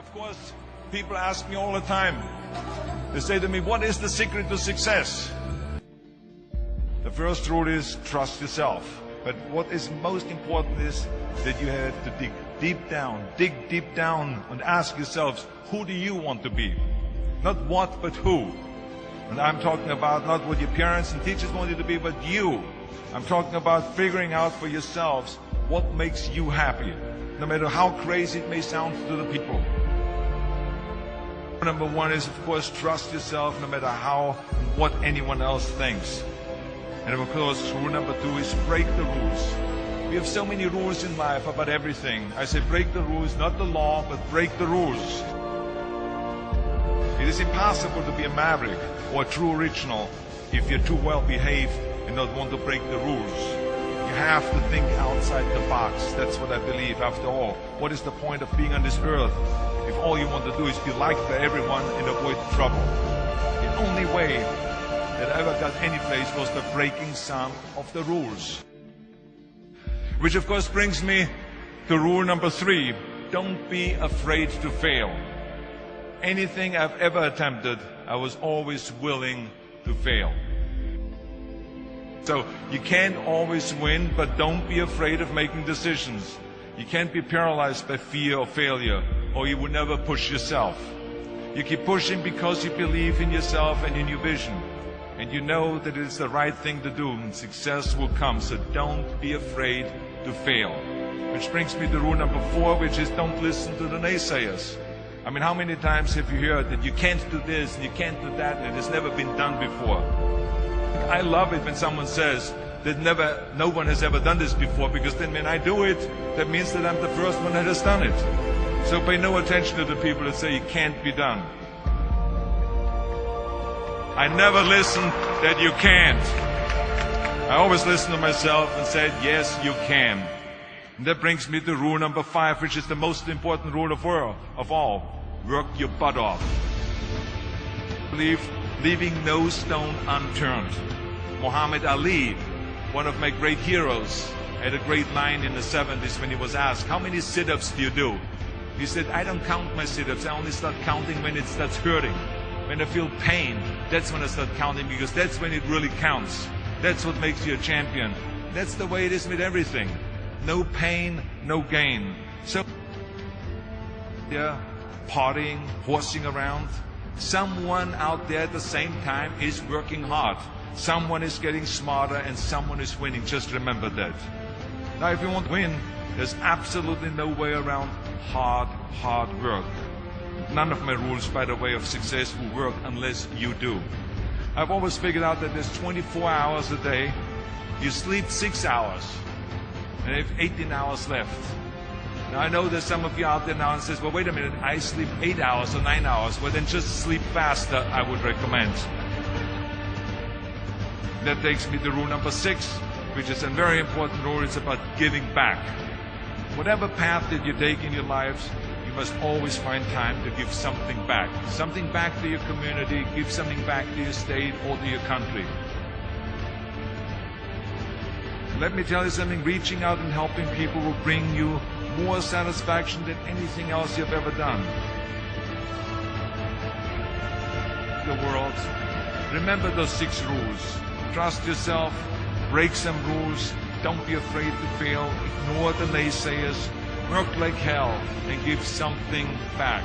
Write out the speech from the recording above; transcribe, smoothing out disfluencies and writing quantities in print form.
Of course, people ask me all the time. They say to me, what is the secret to success? The first rule is trust yourself. But what is most important is that you have to dig deep down and ask yourselves, who do you want to be? Not what, but who. And I'm talking about not what your parents and teachers want you to be, but you. I'm talking about figuring out for yourselves what makes you happy, no matter how crazy it may sound to the people. Number one is, of course, trust yourself no matter how and what anyone else thinks. And of course, rule number two is break the rules. We have so many rules in life about everything. I say break the rules, not the law, but break the rules. It is impossible to be a maverick or a true original if you're too well behaved and not want to break the rules. You have to think outside the box. That's what I believe. After all, what is the point of being on this earth if all you want to do is be liked by everyone and avoid trouble? The only way that I ever got any place was by breaking some of the rules. Which of course brings me to rule number three. Don't be afraid to fail. Anything I've ever attempted, I was always willing to fail. So you can't always win, but don't be afraid of making decisions. You can't be paralyzed by fear of failure, or you will never push yourself. You keep pushing because you believe in yourself and in your vision. And you know that it's the right thing to do, and success will come. So don't be afraid to fail. Which brings me to rule number four, which is don't listen to the naysayers. I mean, how many times have you heard that you can't do this and you can't do that and it's never been done before? I love it when someone says that no one has ever done this before, because then when I do it, that means that I'm the first one that has done it. So pay no attention to the people that say it can't be done. I never listen that you can't. I always listen to myself and said, yes, you can. And that brings me to rule number five, which is the most important rule of all. Work your butt off. Leaving no stone unturned. Muhammad Ali, one of my great heroes, had a great line in the 70s when he was asked, how many sit-ups do you do? He said, I don't count my sit-ups. I only start counting when it starts hurting. When I feel pain, that's when I start counting, because that's when it really counts. That's what makes you a champion. That's the way it is with everything. No pain, no gain. So, they're partying, horsing around. Someone out there at the same time is working hard. Someone is getting smarter and someone is winning. Just remember that. Now, if you want to win, there's absolutely no way around hard work. None of my rules, by the way, of success will work unless you do. I've always figured out that there's 24 hours a day. You sleep 6 hours, and you have 18 hours left. Now, I know there's some of you out there now and says, well, wait a minute, I sleep 8 hours or 9 hours. Well, then just sleep faster, I would recommend. That takes me to rule number 6, which is a very important rule. It's about giving back. Whatever path that you take in your lives, you must always find time to give something back. Something back to your community, give something back to your state or to your country. Let me tell you something, reaching out and helping people will bring you more satisfaction than anything else you've ever done. The world. Remember those 6 rules. Trust yourself, break some rules, don't be afraid to fail, ignore the naysayers, work like hell, and give something back.